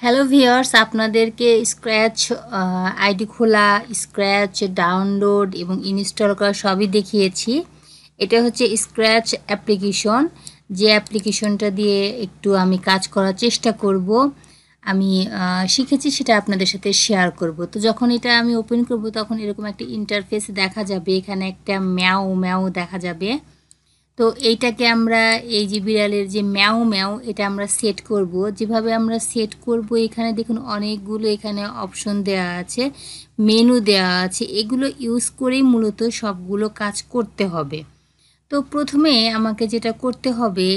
Hello viewers, আপনাদেরকে scratch ID খোলা, scratch download এবং ইনস্টল করা সবই দেখিয়েছি। এটা হচ্ছে স্ক্র্যাচ অ্যাপ্লিকেশন, যে অ্যাপ্লিকেশনটা দিয়ে একটু আমি কাজ করার চেষ্টা করব। আমি শিখেছি সেটা আপনাদের সাথে শেয়ার করব। তো যখন এটা আমি ওপেন করব তখন এরকম একটা ইন্টারফেস দেখা যাবে, এখানে একটা ম্যাও ম্যাও দেখা যাবে। তো এইটাকে আমরা এই যে বিড়ালের যে ম্যাও ম্যাও এটা আমরা সেট করব। যেভাবে আমরা সেট করব, এখানে দেখুন অনেকগুলো এখানে অপশন দেওয়া আছে, মেনু দেওয়া আছে, এগুলো ইউজ করেই মূলত সবগুলো কাজ করতে হবে। তো প্রথমে আমাকে যেটা করতে হবে,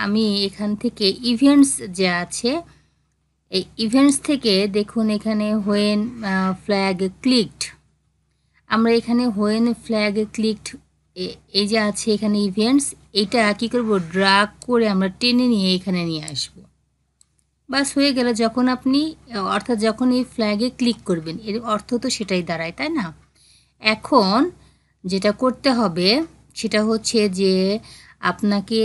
আমি এখান থেকে ইভেন্টস যে আছে, এই ইভেন্টস থেকে দেখুন এখানে হোয়েন ফ্ল্যাগ ক্লিকড, আমরা এখানে হোয়েন ফ্ল্যাগ ক্লিকড এই যে আছে এখানে ইভেন্টস, এটা কি করব, ড্রাগ করে আমরা টেনে নিয়ে এখানে নিয়ে আসব। বাস হয়ে গেল। যখন আপনি অর্থাৎ যখন এই ফ্ল্যাগে ক্লিক করবেন, এর অর্থ তো সেটাই দাঁড়ায়, তাই না? এখন যেটা করতে হবে সেটা হচ্ছে যে আপনাকে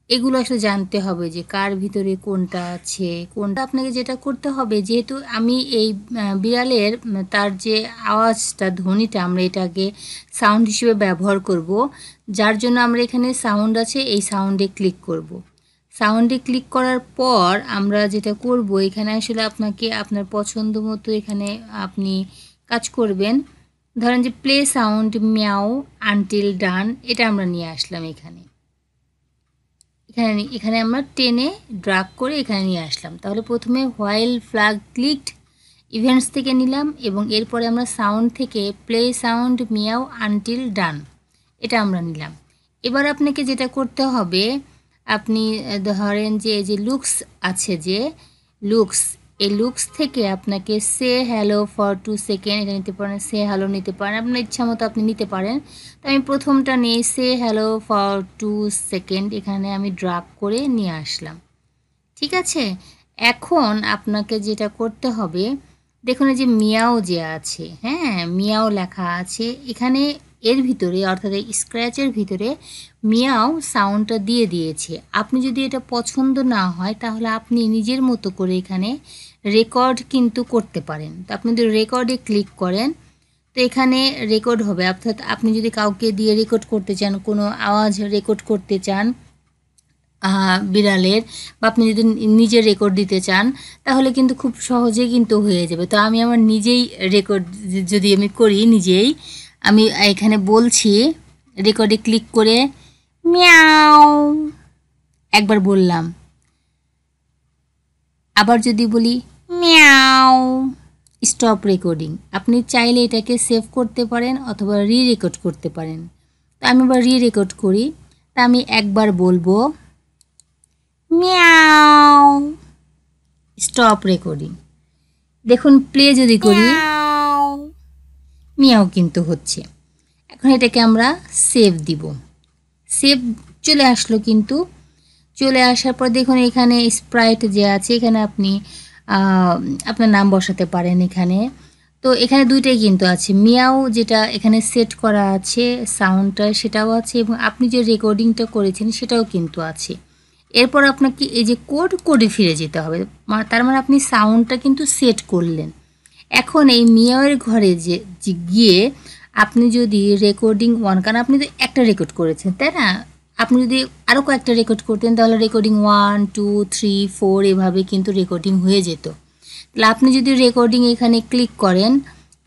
এগুলো আসলে জানতে হবে যে কার ভিতরে কোনটা আছে, কোনটা আপনাকে যেটা করতে হবে, যেহেতু আমি এই বিড়ালের তার যে আওয়াজটা, ধ্বনিটা, আমরা এটাকে সাউন্ড হিসেবে ব্যবহার করব, যার জন্য আমরা এখানে সাউন্ড আছে, এই সাউন্ডে ক্লিক করব। সাউন্ডে ক্লিক করার পর আমরা যেটা করব, এখানে আসলে আপনাকে আপনার পছন্দ মতো এখানে আপনি কাজ করবেন। ধরেন যে প্লে সাউন্ড মিয়াও আনটিল ডান, এটা আমরা নিয়ে আসলাম এখানে এখানে এখানে আমরা টেনে ড্রাগ করে এখানে নিয়ে আসলাম। তাহলে প্রথমে হোয়াইল ফ্ল্যাগ ক্লিকড ইভেন্টস থেকে নিলাম এবং এরপরে আমরা সাউন্ড থেকে প্লে সাউন্ড মিয়াও আনটিল ডান, এটা আমরা নিলাম। এবার আপনাকে যেটা করতে হবে, আপনি ধরেন যে এই যে লুকস আছে, যে লুকস, এই লুকস থেকে আপনাকে সে হ্যালো ফর 2 সেকেন্ড এটা নিতে পারেন, সে হ্যালো নিতে পারেন, আপনার ইচ্ছা মতো আপনি নিতে পারেন। তো আমি প্রথমটা নিয়ে সে হ্যালো ফর 2 সেকেন্ড এখানে আমি ড্রাগ করে নিয়ে আসলাম। ঠিক আছে, এখন আপনাকে যেটা করতে হবে, দেখুন এই যে মিয়াও যে আছে, হ্যাঁ মিয়াও লেখা আছে এখানে, এর ভিতরে অর্থাৎ এই স্ক্র্যাচের ভিতরে মিয়াও সাউন্ডটা দিয়ে দিয়েছে। আপনি যদি এটা পছন্দ না হয় তাহলে আপনি নিজের মতো করে এখানে রেকর্ড কিন্তু করতে পারেন। তো আপনি যদি রেকর্ডে ক্লিক করেন তো এখানে রেকর্ড হবে, অর্থাৎ আপনি যদি কাউকে দিয়ে রেকর্ড করতে চান, কোনো আওয়াজ রেকর্ড করতে চান বিড়ালের, বা আপনি যদি নিজে রেকর্ড দিতে চান তাহলে কিন্তু খুব সহজেই কিন্তু হয়ে যাবে। তো আমি আমার নিজেই রেকর্ড যদি আমি করি, নিজেই আমি এখানে বলছি, রেকর্ডে ক্লিক করে মিয়াও একবার বললাম, আবার যদি বলি মিয়াও, স্টপ রেকর্ডিং। আপনি চাইলে এটাকে সেভ করতে পারেন অথবা রেকর্ড করতে পারেন। তো আমি আবার রেকর্ড করি, তা আমি একবার বলবো মিয়াও, স্টপ রেকর্ডিং। দেখুন প্লে যদি করি মিয়াও কিন্তু হচ্ছে। এখন এটাকে আমরা সেভ দিব। সেভ চলে আসলো, কিন্তু চলে আসার পর দেখুন এখানে স্প্রাইট যে আছে, এখানে আপনি আপনার নাম বসাতে পারেন এখানে। তো এখানে দুইটাই কিন্তু আছে, মিয়াও যেটা এখানে সেট করা আছে সাউন্ডটা সেটাও আছে, এবং আপনি যে রেকর্ডিংটা করেছেন সেটাও কিন্তু আছে। এরপর আপনাকে এই যে কোডে ফিরে যেতে হবে, তার মানে আপনি সাউন্ডটা কিন্তু সেট করলেন। এখন এই মিয়াওয়ের ঘরে যে গিয়ে আপনি যদি রেকর্ডিং ওয়ান, কারণ আপনি তো একটা রেকর্ড করেছেন তাই না, আপনি যদি আরও কয়েকটা রেকর্ড করতেন তাহলে রেকর্ডিং 1 2 3 4 এভাবে কিন্তু রেকর্ডিং হয়ে যেত। তাহলে আপনি যদি রেকর্ডিং এখানে ক্লিক করেন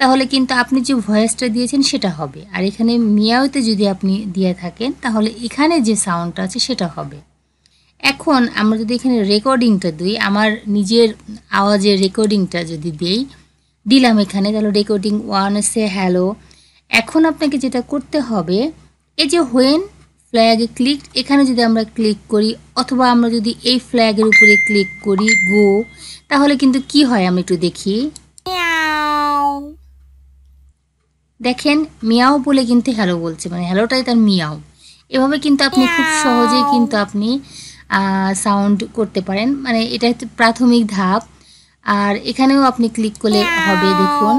তাহলে কিন্তু আপনি যে ভয়েসটা দিয়েছেন সেটা হবে, আর এখানে মিয়াওতে যদি আপনি দিয়ে থাকেন তাহলে এখানে যে সাউন্ডটা আছে সেটা হবে। এখন আমরা যদি এখানে রেকর্ডিংটা দিই, আমার নিজের আওয়াজের রেকর্ডিংটা যদি দিলাম এখানে, তাহলে রেকর্ডিং 1 সে হ্যালো। এখন আপনাকে যেটা করতে হবে, এই যে হোয়েন ফ্ল্যাগ ক্লিক, এখানে যদি আমরা ক্লিক করি অথবা আমরা যদি এই ফ্ল্যাগের উপরে ক্লিক করি গো, তাহলে কিন্তু কি হয় আমরা একটু দেখি। দেখেন মিয়াও বলে কিন্তু হ্যালো বলছে, মানে হ্যালোটাই তার মিয়াও। এভাবে কিন্তু আপনি খুব সহজেই কিন্তু আপনি সাউন্ড করতে পারেন, মানে এটা হচ্ছে প্রাথমিক ধাপ। আর এখানেও আপনি ক্লিক করলে হবে, দেখুন।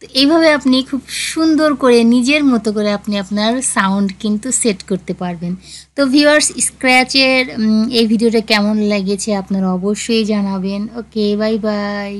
তো এইভাবে আপনি খুব সুন্দর করে নিজের মতো করে আপনি আপনার সাউন্ড কিন্তু সেট করতে পারবেন। তো ভিউয়ার্স, স্ক্র্যাচের এই ভিডিওটা কেমন লেগেছে আপনারা অবশ্যই জানাবেন। ওকে, বাই বাই।